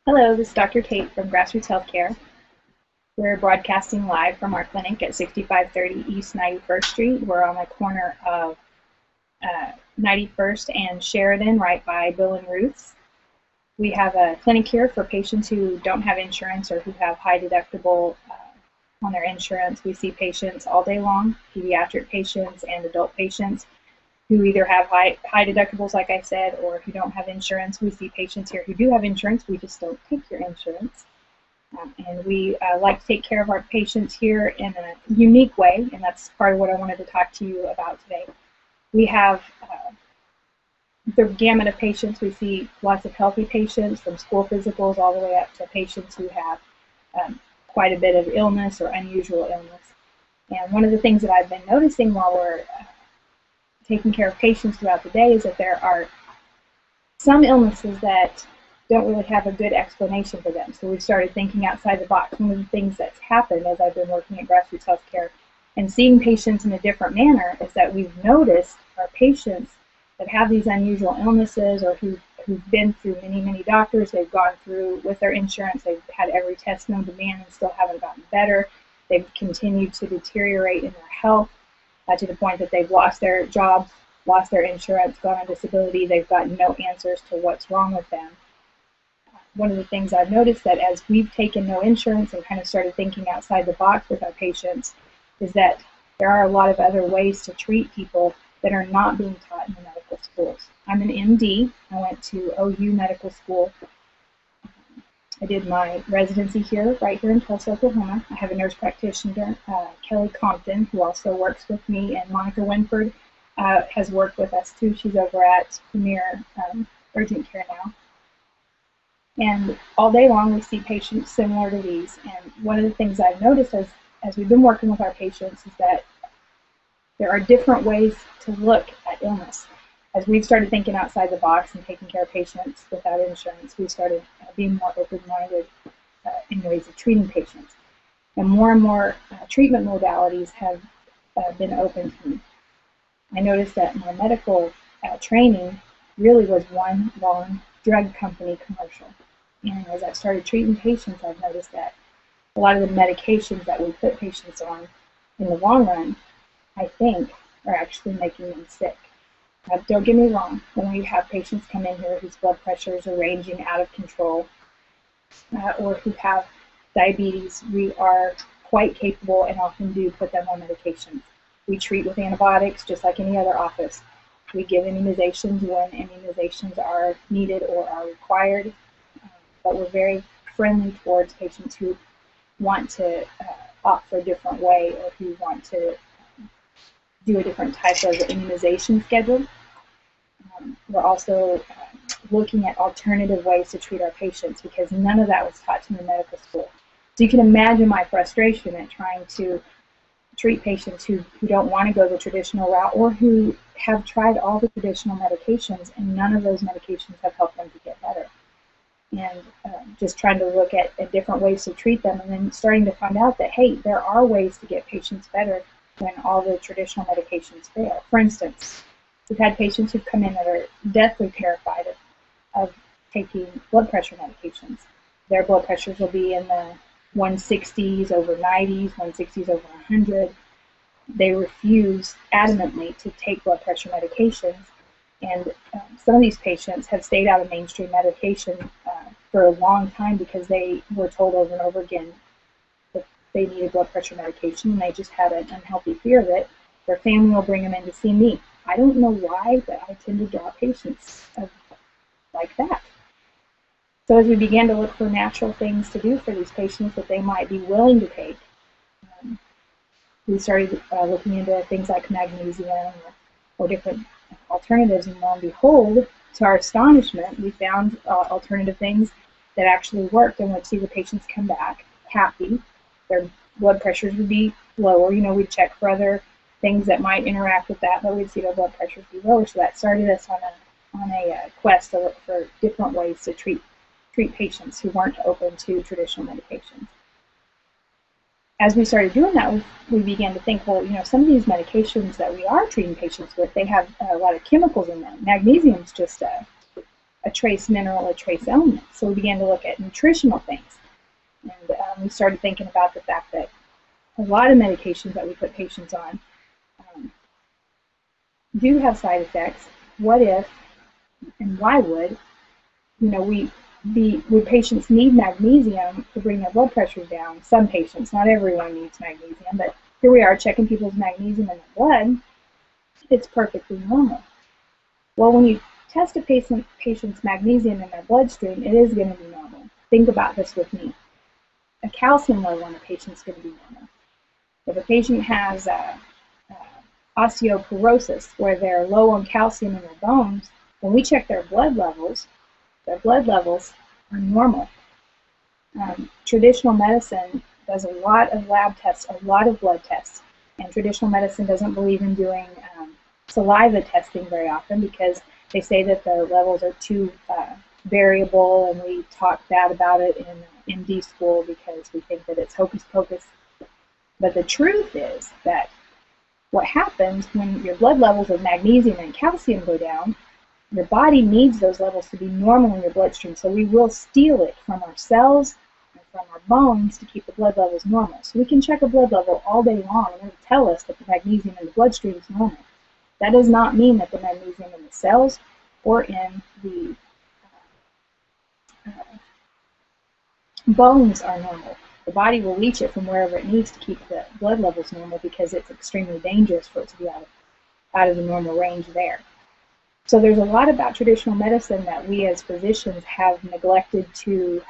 Hello, this is Dr. Kate from Grassroots Healthcare. We're broadcasting live from our clinic at 6530 East 91st Street. We're on the corner of 91st and Sheridan, right by Bill and Ruth's. We have a clinic here for patients who don't have insurance or who have high deductible on their insurance. We see patients all day long, pediatric patients and adult patients who either have high deductibles, like I said, or who don't have insurance. We see patients here who do have insurance. We just don't take your insurance. And we like to take care of our patients here in a unique way, and that's part of what I wanted to talk to you about today. We have the gamut of patients. We see lots of healthy patients, from school physicals all the way up to patients who have quite a bit of illness or unusual illness. And one of the things that I've been noticing while we're taking care of patients throughout the day is that there are some illnesses that don't really have a good explanation for them. So we've started thinking outside the box. One of the things that's happened as I've been working at Grassroots Healthcare and seeing patients in a different manner is that we've noticed our patients that have these unusual illnesses or who've been through many doctors, they've gone through with their insurance, they've had every test known to man and still haven't gotten better. They've continued to deteriorate in their health to the point that they've lost their jobs, lost their insurance, gone on disability. They've gotten no answers to what's wrong with them. One of the things I've noticed that as we've taken no insurance and kind of started thinking outside the box with our patients is that there are a lot of other ways to treat people that are not being taught in the medical schools. I'm an MD. I went to OU Medical School. I did my residency here, right here in Tulsa, Oklahoma. I have a nurse practitioner, Kelly Compton, who also works with me, and Monica Winford has worked with us too. She's over at Premier Urgent Care now. And all day long we see patients similar to these. And one of the things I've noticed as we've been working with our patients is that there are different ways to look at illness. As we've started thinking outside the box and taking care of patients without insurance, we started being more open-minded in ways of treating patients. And more treatment modalities have been open to me. I noticed that my medical training really was one long drug company commercial. And as I've started treating patients, I've noticed that a lot of the medications that we put patients on in the long run, I think, are actually making them sick. Now, don't get me wrong, when we have patients come in here whose blood pressures are ranging out of control or who have diabetes, we are quite capable and often do put them on medications. We treat with antibiotics just like any other office. We give immunizations when immunizations are needed or are required, but we're very friendly towards patients who want to opt for a different way or who want to do a different type of immunization schedule. We're also looking at alternative ways to treat our patients because none of that was taught to me in medical school. So you can imagine my frustration at trying to treat patients who don't want to go the traditional route or who have tried all the traditional medications and none of those medications have helped them to get better. And just trying to look at different ways to treat them and then starting to find out that, hey, there are ways to get patients better when all the traditional medications fail. For instance, we've had patients who've come in that are deathly terrified of taking blood pressure medications. Their blood pressures will be in the 160s over 90s, 160s over 100. They refuse adamantly to take blood pressure medications. And some of these patients have stayed out of mainstream medication for a long time because they were told over and over again that they needed blood pressure medication and they just had an unhealthy fear of it. Their family will bring them in to see me. I don't know why, but I tend to draw patients like that. So as we began to look for natural things to do for these patients that they might be willing to take, we started looking into things like magnesium or different alternatives, and lo and behold, to our astonishment, we found alternative things that actually worked and would see the patients come back happy. Their blood pressures would be lower. We'd check for other things that might interact with that, but we'd see their blood pressures be lower. So that started us on a quest to look for different ways to treat patients who weren't open to traditional medications. As we started doing that, we began to think, well, some of these medications that we are treating patients with, they have a lot of chemicals in them. Magnesium is just a trace mineral, a trace element. So we began to look at nutritional things. And we started thinking about the fact that a lot of medications that we put patients on do have side effects. What if, and why would, would patients need magnesium to bring their blood pressure down? Some patients, not everyone needs magnesium, but here we are checking people's magnesium in the blood. It's perfectly normal. Well, when you test a patient's magnesium in their bloodstream, it is going to be normal. Think about this with me. A calcium level in a patient is going to be normal. If a patient has osteoporosis, where they're low on calcium in their bones, when we check their blood levels are normal. Traditional medicine does a lot of lab tests, a lot of blood tests, and traditional medicine doesn't believe in doing saliva testing very often because they say that the levels are too variable, and we talk bad about it in MD school because we think that it's hocus pocus. But the truth is that what happens when your blood levels of magnesium and calcium go down, your body needs those levels to be normal in your bloodstream. So we will steal it from our cells and from our bones to keep the blood levels normal. So we can check a blood level all day long and it'll tell us that the magnesium in the bloodstream is normal. That does not mean that the magnesium in the cells or in the bones are normal. The body will leach it from wherever it needs to keep the blood levels normal because it's extremely dangerous for it to be out of the normal range there. So there's a lot about traditional medicine that we as physicians have neglected to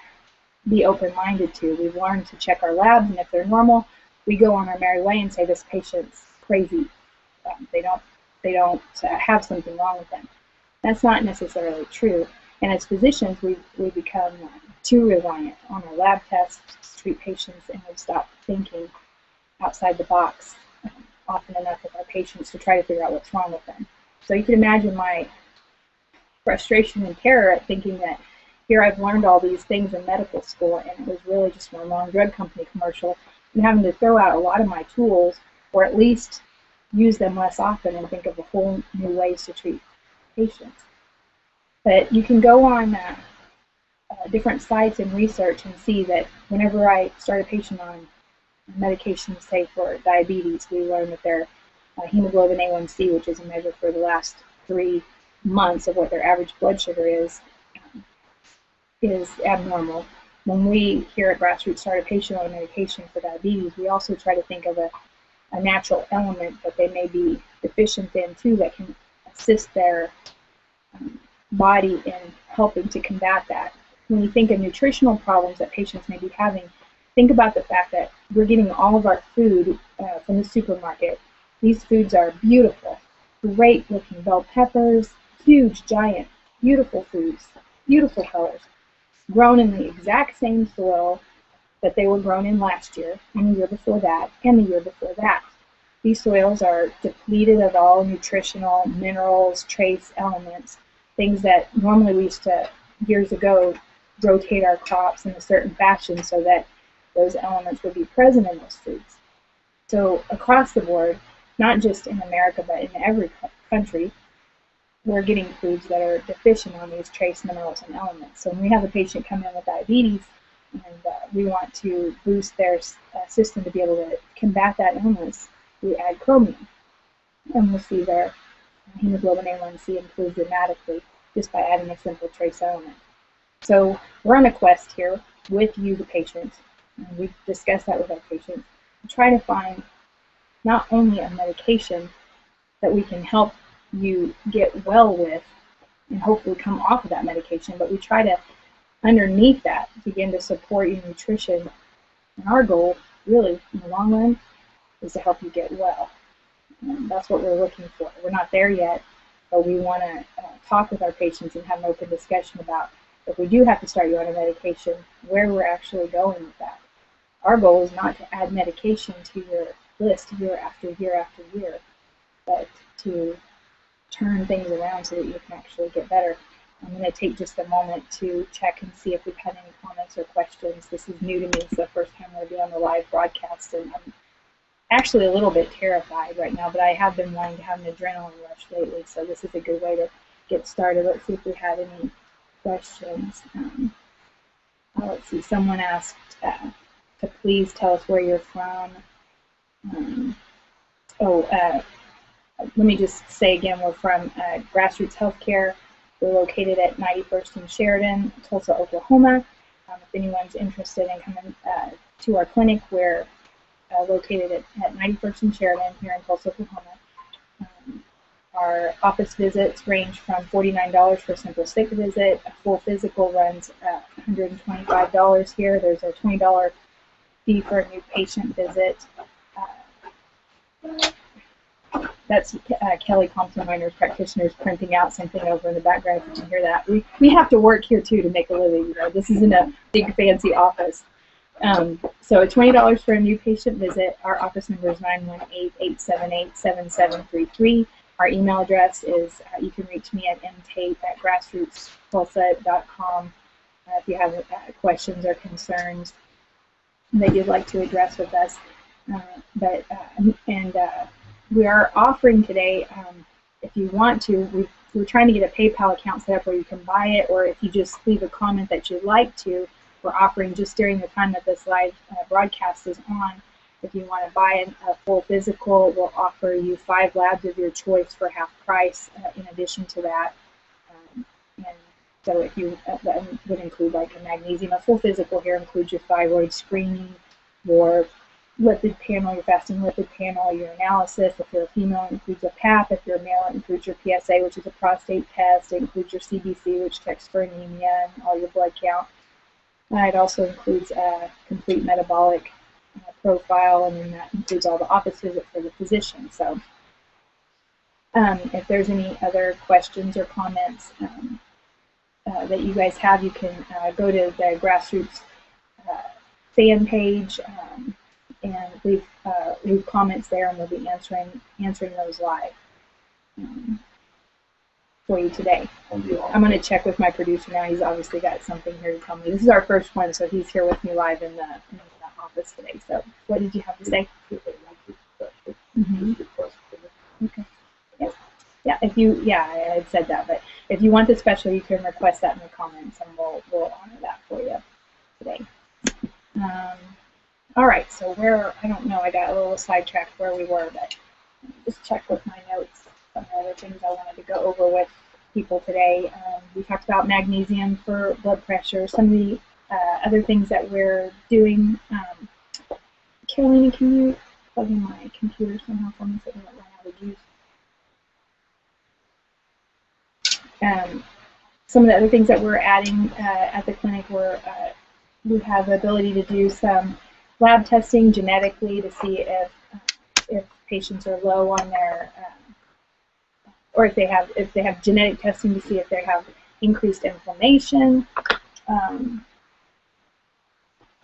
be open-minded to. We've learned to check our labs, and if they're normal, we go on our merry way and say this patient's crazy. They don't have something wrong with them. That's not necessarily true. And as physicians, we become too reliant on our lab tests to treat patients, and we stop thinking outside the box often enough with our patients to try to figure out what's wrong with them. So you can imagine my frustration and terror at thinking that here I've learned all these things in medical school, and it was really just one long drug company commercial, and having to throw out a lot of my tools, or at least use them less often and think of a whole new ways to treat patients. But you can go on different sites and research and see that whenever I start a patient on medication, say for diabetes, we learn that their hemoglobin A1C, which is a measure for the last 3 months of what their average blood sugar is abnormal. When we here at Grassroots start a patient on a medication for diabetes, we also try to think of a natural element that they may be deficient in too that can assist their body in helping to combat that. When you think of nutritional problems that patients may be having, think about the fact that we're getting all of our food from the supermarket. These foods are beautiful, great looking bell peppers, huge, giant, beautiful foods, beautiful colors, grown in the exact same soil that they were grown in last year, and the year before that, and the year before that. These soils are depleted of all nutritional minerals, trace elements, things that normally we used to, years ago, rotate our crops in a certain fashion so that those elements would be present in those foods. So across the board, not just in America, but in every country, we're getting foods that are deficient on these trace minerals and elements. So when we have a patient come in with diabetes and we want to boost their system to be able to combat that illness, we add chromium. And we'll see their hemoglobin A1C improve dramatically just by adding a simple trace element. So we're on a quest here with you, the patient, and we discuss that with our patients, to try to find not only a medication that we can help you get well with and hopefully come off of that medication, but we try to, underneath that, begin to support your nutrition. And our goal, really, in the long run, is to help you get well. And that's what we're looking for. We're not there yet, but we want to talk with our patients and have an open discussion about if we do have to start you on a medication, where we're actually going with that. Our goal is not to add medication to your list year after year after year, but to turn things around so that you can actually get better. I'm going to take just a moment to check and see if we've had any comments or questions. This is new to me. It's the first time I'll be on the live broadcast, and I'm actually a little bit terrified right now, but I have been wanting to have an adrenaline rush lately, so this is a good way to get started. Let's see if we have any questions. Let's see, someone asked to please tell us where you're from. Let me just say again, we're from Grassroots Healthcare. We're located at 91st and Sheridan, Tulsa, Oklahoma. If anyone's interested in coming to our clinic, we're located at 91st and Sheridan here in Tulsa, Oklahoma. Our office visits range from $49 for a simple stick visit. A full physical runs $125 here. There's a $20 fee for a new patient visit. That's Kelly Compton, my nurse practitioner, is printing out something over in the background. If you can hear that, we have to work here too to make a living. You know, this isn't a big fancy office. So it's $20 for a new patient visit. Our office number is 918-878-7733. Our email address is, you can reach me at mtape@grassrootstulsa.com if you have questions or concerns that you'd like to address with us. We are offering today, if you want to, we're trying to get a PayPal account set up where you can buy it, or if you just leave a comment that you'd like to, we're offering just during the time that this live broadcast is on. If you want to buy a full physical, we'll offer you 5 labs of your choice for half price in addition to that. And so if you, that would include like a magnesium. A full physical here includes your thyroid screening, your lipid panel, your fasting lipid panel, your analysis. If you're a female, it includes a PAP. If you're a male, it includes your PSA, which is a prostate test. It includes your CBC, which checks for anemia and all your blood count. It also includes a complete metabolic profile, and then that includes all the office visits for the physician. So if there's any other questions or comments that you guys have, you can go to the Grassroots fan page and leave comments there, and we'll be answering those live for you today. I'm going to check with my producer now. He's obviously got something here to tell me. This is our first one, so he's here with me live in the office today. So what did you have to say? Mm-hmm. Okay. Yeah. If you, I had said that, but if you want the special, you can request that in the comments, and we'll honor that for you today. All right. So I don't know. I got a little sidetracked where we were, but just check with my notes. Some of the other things I wanted to go over with people today. We talked about magnesium for blood pressure. Some of the other things that we're doing. Carolina, can you plug in my computer somehow for me so I don't run out of juice? Some of the other things that we're adding at the clinic, we have the ability to do some lab testing genetically to see if patients are low on their, or if they have genetic testing to see if they have increased inflammation.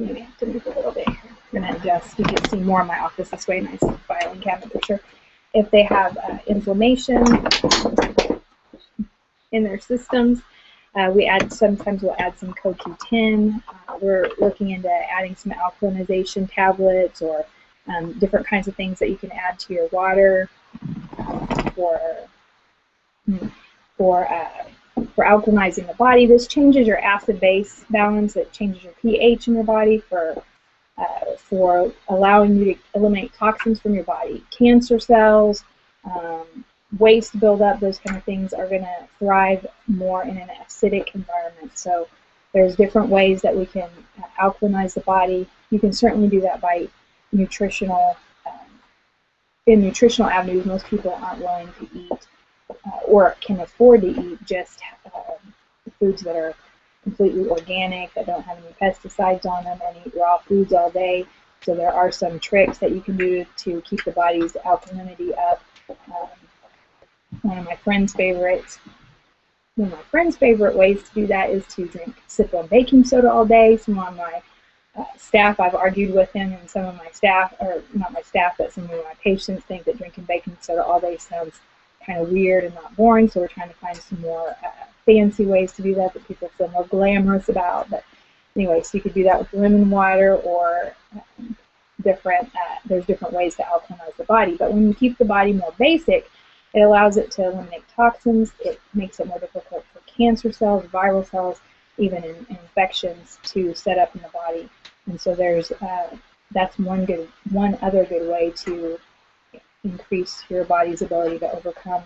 Maybe I have to move a little bit here. I'm going to adjust. You can see more of my office this way. Nice filing cabinet for sure. If they have inflammation in their systems, sometimes we'll add some CoQ10. We're looking into adding some alkalinization tablets or different kinds of things that you can add to your water for alkalizing the body. This changes your acid-base balance. It changes your pH in your body for allowing you to eliminate toxins from your body. Cancer cells, waste buildup, those kind of things are going to thrive more in an acidic environment. So there's different ways that we can alkalinize the body. You can certainly do that by nutritional avenues. Most people aren't willing to eat or can afford to eat just foods that are completely organic, that don't have any pesticides on them, and eat raw foods all day. So there are some tricks that you can do to keep the body's alkalinity up. One of my friend's favorite ways to do that is to sip on baking soda all day. Some of my staff, I've argued with him, and some of my staff, or not my staff, but some of my patients think that drinking baking soda all day sounds kind of weird and not boring. So we're trying to find some more fancy ways to do that people feel more glamorous about. But anyway, so you could do that with lemon water, or there's different ways to alkalinize the body. But when you keep the body more basic, it allows it to eliminate toxins. It makes it more difficult for cancer cells, viral cells, even in infections to set up in the body. And so that's one other good way to increase your body's ability to overcome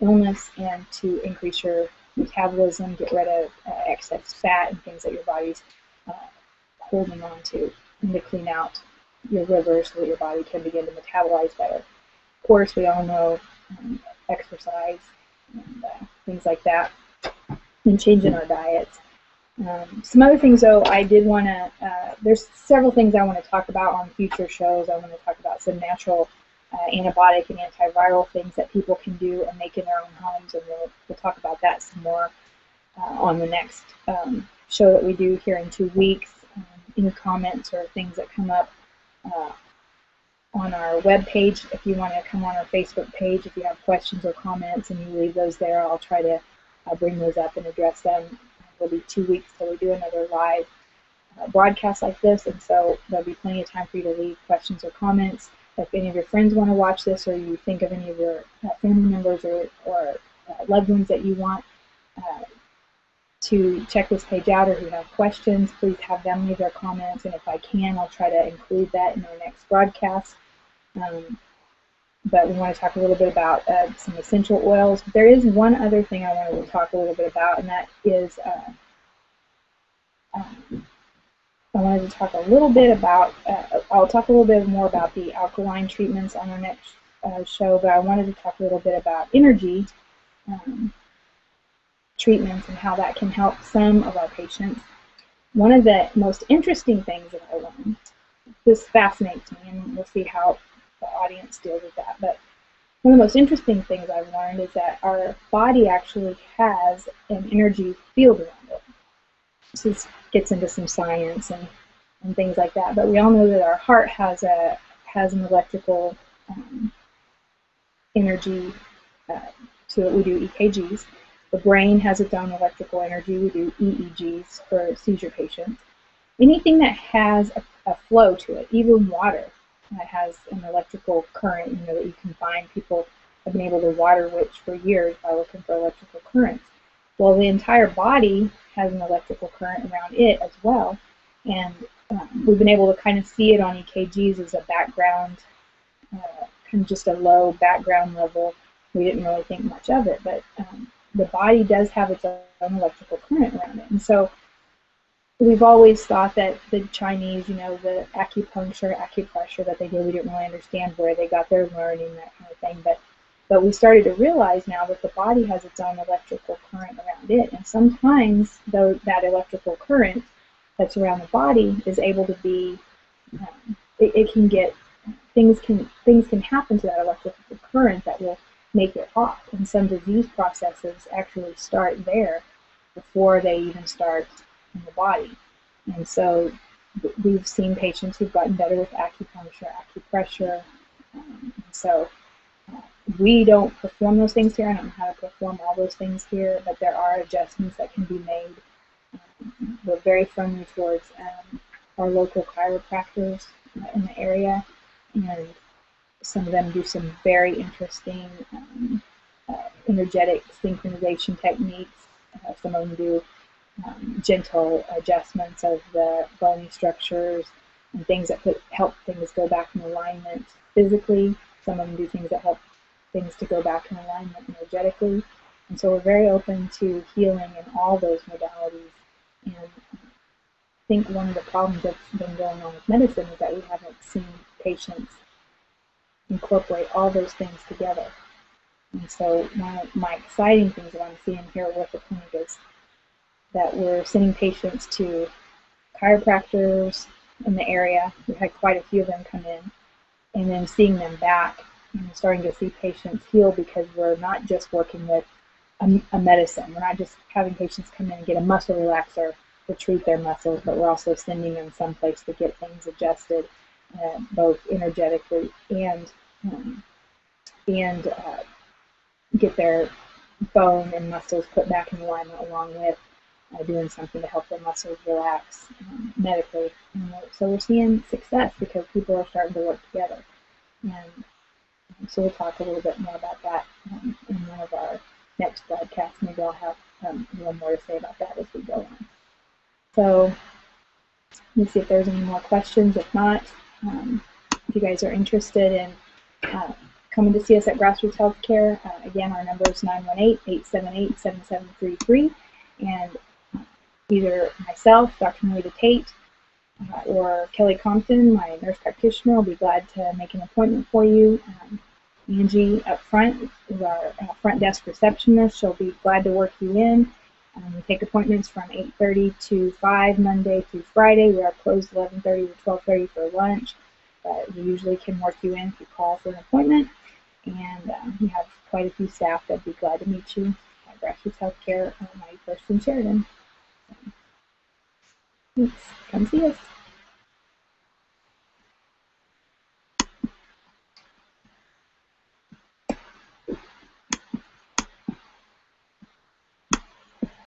illness and to increase your metabolism, get rid of excess fat and things that your body's holding on to, and to clean out your liver so that your body can begin to metabolize better. Of course, we all know exercise and things like that, and changing our diets. Some other things, though, I did want to, there's several things I want to talk about on future shows. I want to talk about some natural antibiotic and antiviral things that people can do and make in their own homes, and we'll talk about that some more on the next show that we do here in 2 weeks. Any comments or things that come up on our web page, if you want to come on our Facebook page, if you have questions or comments and you leave those there, I'll try to bring those up and address them. It'll be 2 weeks till we do another live broadcast like this, and so there'll be plenty of time for you to leave questions or comments. If any of your friends want to watch this, or you think of any of your family members or loved ones that you want to check this page out, or who have questions, please have them leave their comments, and if I can, I'll try to include that in our next broadcast. But we want to talk a little bit about some essential oils. There is one other thing I wanted to talk a little bit about, and that is I wanted to talk a little bit about, I'll talk a little bit more about the alkaline treatments on our next show, but I wanted to talk a little bit about energy treatments and how that can help some of our patients. One of the most interesting things that I learned, this fascinates me, and we'll see how the audience deals with that, but one of the most interesting things I've learned is that our body actually has an energy field around it. This gets into some science and things like that, but we all know that our heart has an electrical energy to it. We do EKGs. The brain has its own electrical energy. We do EEGs for seizure patients. Anything that has a flow to it, even water that has an electrical current, that you can find. People have been able to water witch for years by looking for electrical currents. Well, the entire body has an electrical current around it as well, and we've been able to kind of see it on EKGs as a background, kind of just a low background level. We didn't really think much of it, but the body does have its own electrical current around it. And so we've always thought that the Chinese, the acupuncture, acupressure that they did, we didn't really understand where they got their learning, that kind of thing. But we started to realize now that the body has its own electrical current around it. And sometimes, though, that electrical current that's around the body is able to be, it can get, things can happen to that electrical current that will make it off. And some disease processes actually start there before they even start in the body. And so we've seen patients who've gotten better with acupuncture, acupressure. So we don't perform those things here. I don't know how to perform all those things here, but there are adjustments that can be made. We're very friendly towards our local chiropractors in the area, and some of them do some very interesting energetic synchronization techniques. Some of them do gentle adjustments of the bony structures and things that help things go back in alignment physically. Some of them do things that help things to go back in alignment energetically. And so we're very open to healing in all those modalities. And I think one of the problems that's been going on with medicine is that we haven't seen patients incorporate all those things together. And so one of my exciting things that I'm seeing here with the clinic is that we're sending patients to chiropractors in the area. We had quite a few of them come in, and then seeing them back and starting to see patients heal, because we're not just working with a medicine. We're not just having patients come in and get a muscle relaxer to treat their muscles, but we're also sending them someplace to get things adjusted, both energetically and get their bone and muscles put back in alignment, along with doing something to help their muscles relax medically. And so we're seeing success because people are starting to work together. And so we'll talk a little bit more about that in one of our next broadcast, maybe I'll have a little more to say about that as we go on. So let me see if there's any more questions. If not, if you guys are interested in coming to see us at Grassroots Healthcare, again, our number is 918-878-7733, and either myself, Dr. Marita Tate, or Kelly Compton, my nurse practitioner, will be glad to make an appointment for you. Angie up front is our front desk receptionist. She'll be glad to work you in. We take appointments from 8:30 to 5 Monday through Friday. We are closed 11:30 to 12:30 for lunch, but we usually can work you in if you call for an appointment. And we have quite a few staff that would be glad to meet you at Grassroots Healthcare on 91st and Sheridan. So, thanks. Come see us.